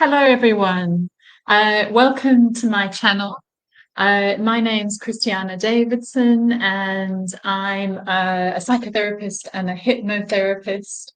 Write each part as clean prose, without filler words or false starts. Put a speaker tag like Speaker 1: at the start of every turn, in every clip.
Speaker 1: Hello, everyone. Welcome to my channel. My name's Christiana Davidson, and I'm a psychotherapist and a hypnotherapist.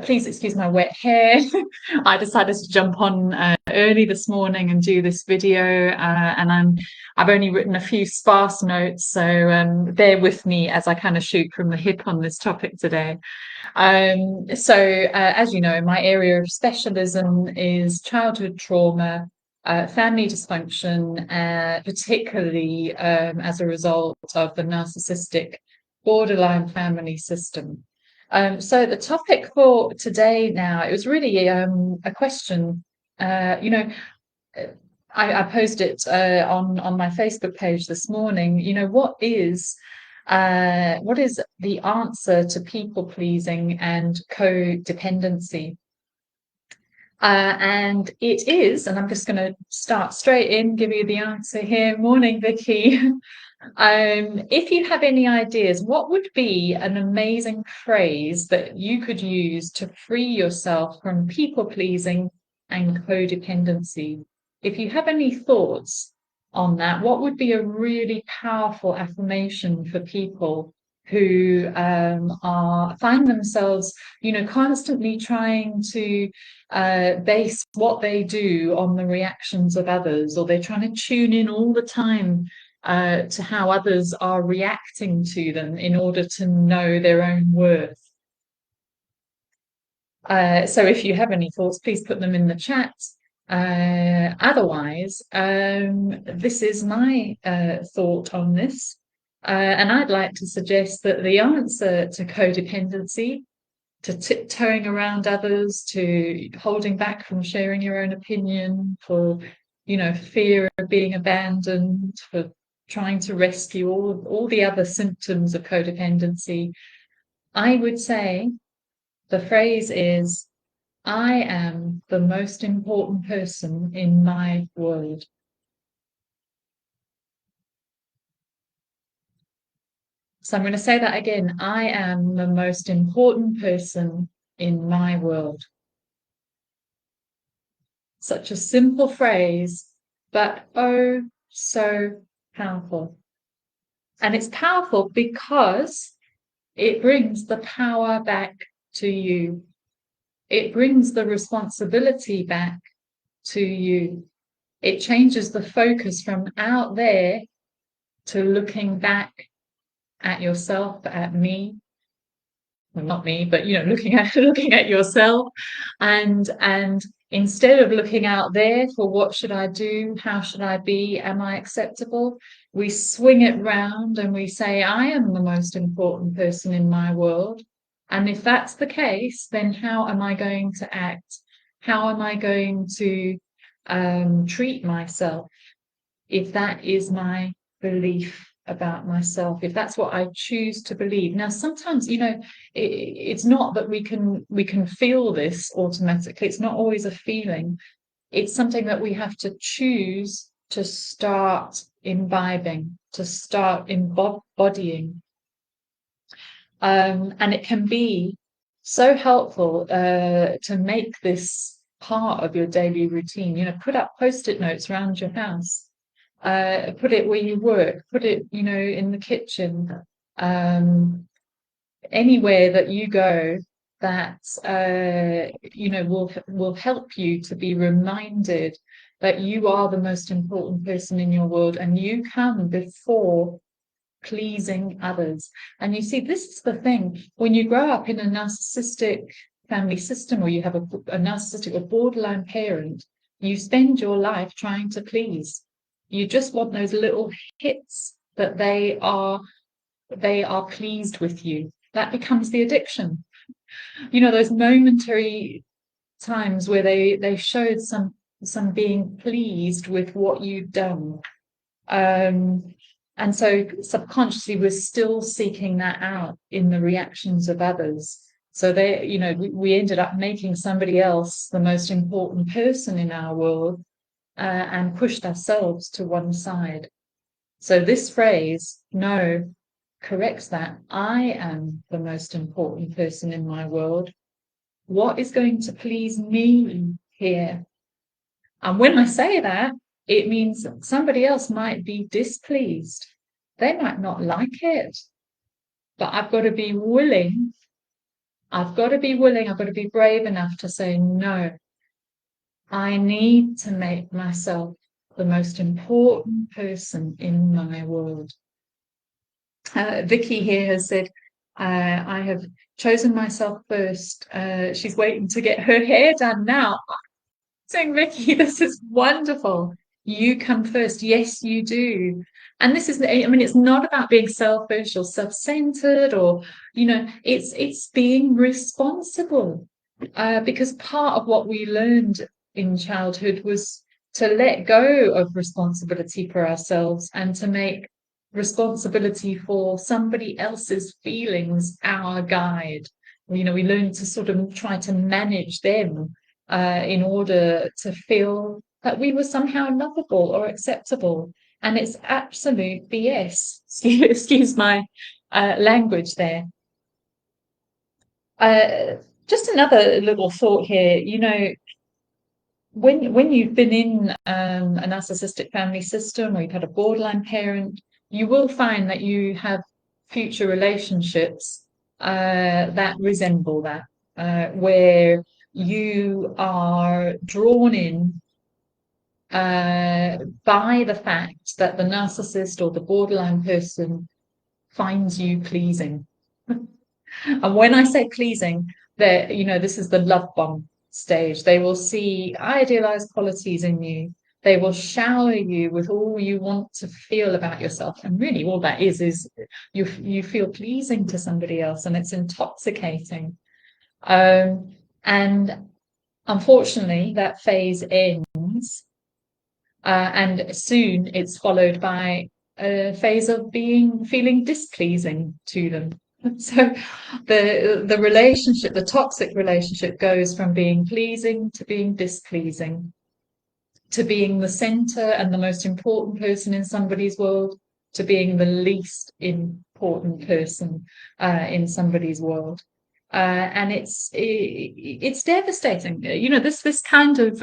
Speaker 1: Please excuse my wet hair. I decided to jump on early this morning and do this video, and I've only written a few sparse notes, so bear with me as I kind of shoot from the hip on this topic today. As you know, my area of specialism is childhood trauma, family dysfunction, particularly as a result of the narcissistic borderline family system. So the topic for today now, it was really a question. Uh, you know, I posted it on my Facebook page this morning. What is the answer to people pleasing and codependency? And it is, and I'm just going to start straight in, give you the answer here. Morning, Vicky. If you have any ideas, what would be an amazing phrase that you could use to free yourself from people pleasing and codependency? If you have any thoughts on that, what would be a really powerful affirmation for people who are find themselves, constantly trying to base what they do on the reactions of others, or they're trying to tune in all the time to how others are reacting to them in order to know their own worth. So if you have any thoughts, please put them in the chat. Otherwise, this is my thought on this. And I'd like to suggest that the answer to codependency, to tiptoeing around others, to holding back from sharing your own opinion, for fear of being abandoned, for trying to rescue all the other symptoms of codependency, I would say the phrase is, I am the most important person in my world. So I'm going to say that again. I am the most important person in my world. Such a simple phrase, but oh, so powerful. And it's powerful because it brings the power back to you. It brings the responsibility back to you. It changes the focus from out there to looking back at yourself, at me. Well, not me, but looking at yourself, and instead of looking out there for what should I do, how should I be, am I acceptable, we swing it round and we say, I am the most important person in my world. And if that's the case, then how am I going to act? How am I going to treat myself if that is my belief about myself, if that's what I choose to believe? Now, sometimes, it's not that we can feel this automatically. It's not always a feeling. It's something that we have to choose to start imbibing, to start embodying. And it can be so helpful to make this part of your daily routine. Put up post-it notes around your house. Put it where you work, put it, in the kitchen, anywhere that you go that, will help you to be reminded that you are the most important person in your world and you come before pleasing others. And you see, this is the thing. When you grow up in a narcissistic family system, or you have a narcissistic or borderline parent, you spend your life trying to please. You just want those little hits that they are pleased with you. That becomes the addiction. Those momentary times where they showed some being pleased with what you've done. And so subconsciously we're still seeking that out in the reactions of others. So we ended up making somebody else the most important person in our world, and pushed ourselves to one side. So this phrase, no, corrects that. I am the most important person in my world. What is going to please me here? And when I say that, it means somebody else might be displeased. They might not like it, but I've got to be willing. I've got to be willing. I've got to be brave enough to say, no, I need to make myself the most important person in my world. Vicky here has said, I have chosen myself first. She's waiting to get her hair done now. Saying, Vicky, this is wonderful. You come first. Yes, you do. And this is, I mean, it's not about being selfish or self-centered or, it's being responsible. Because part of what we learned in childhood was to let go of responsibility for ourselves and to make responsibility for somebody else's feelings our guide. We learned to sort of try to manage them in order to feel that we were somehow lovable or acceptable. And it's absolute BS. Excuse my language there. Just another little thought here, when you've been in a narcissistic family system or you've had a borderline parent, you will find that you have future relationships that resemble that, where you are drawn in by the fact that the narcissist or the borderline person finds you pleasing. And when I say pleasing, that this is the love bomb stage. They will see idealized qualities in you. They will shower you with all you want to feel about yourself. And really all that is you feel pleasing to somebody else, and it's intoxicating. And unfortunately, that phase ends, and soon it's followed by a phase of feeling displeasing to them. So the relationship, the toxic relationship, goes from being pleasing to being displeasing, to being the center and the most important person in somebody's world, to being the least important person in somebody's world. And it's devastating. This kind of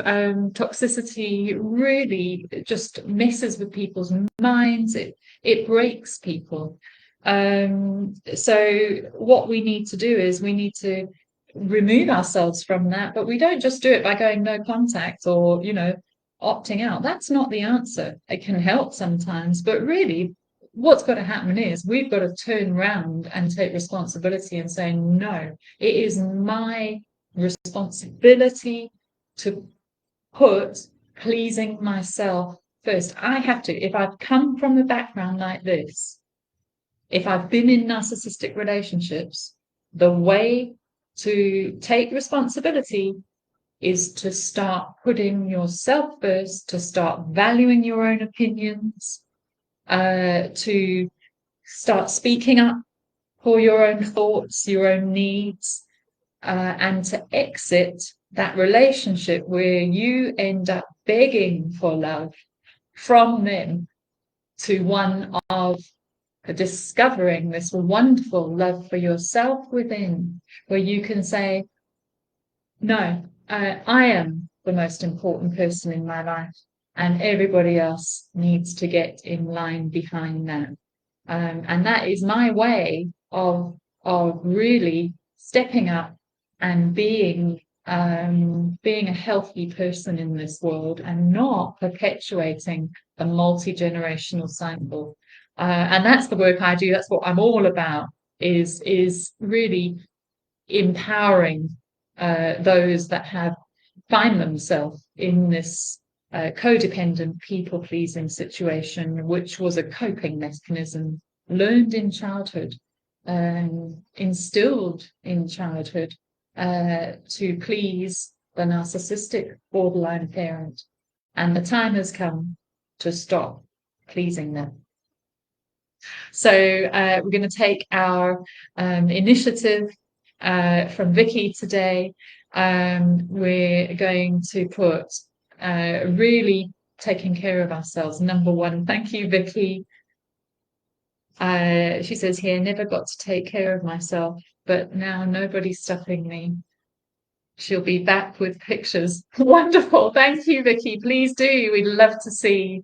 Speaker 1: toxicity really just messes with people's minds. It breaks people. So what we need to do is we need to remove ourselves from that, but we don't just do it by going no contact or opting out. That's not the answer. It can help sometimes, but really what's got to happen is we've got to turn around and take responsibility and say, no, it is my responsibility to put pleasing myself first. I have to. If I've come from a background like this, if I've been in narcissistic relationships, the way to take responsibility is to start putting yourself first, to start valuing your own opinions, to start speaking up for your own thoughts, your own needs, and to exit that relationship where you end up begging for love from them to one of discovering this wonderful love for yourself within, where you can say, no, I am the most important person in my life, and everybody else needs to get in line behind that. And that is my way of really stepping up and being a healthy person in this world and not perpetuating a multi-generational cycle. And that's the work I do. That's what I'm all about, is really empowering those that find themselves in this codependent people-pleasing situation, which was a coping mechanism learned in childhood, instilled in childhood to please the narcissistic borderline parent. And the time has come to stop pleasing them. So we're going to take our initiative from Vicky today. We're going to put really taking care of ourselves. Number one, thank you, Vicky. She says here, never got to take care of myself, but now nobody's stopping me. she'll be back with pictures. Wonderful. Thank you, Vicky. Please do. We'd love to see.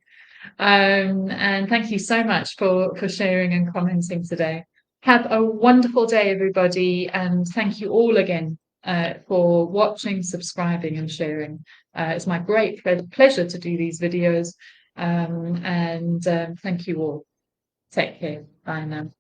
Speaker 1: And thank you so much for sharing and commenting today. Have a wonderful day, everybody, and thank you all again for watching, subscribing, and sharing. It's my great pleasure to do these videos, and thank you all. Take care. Bye now.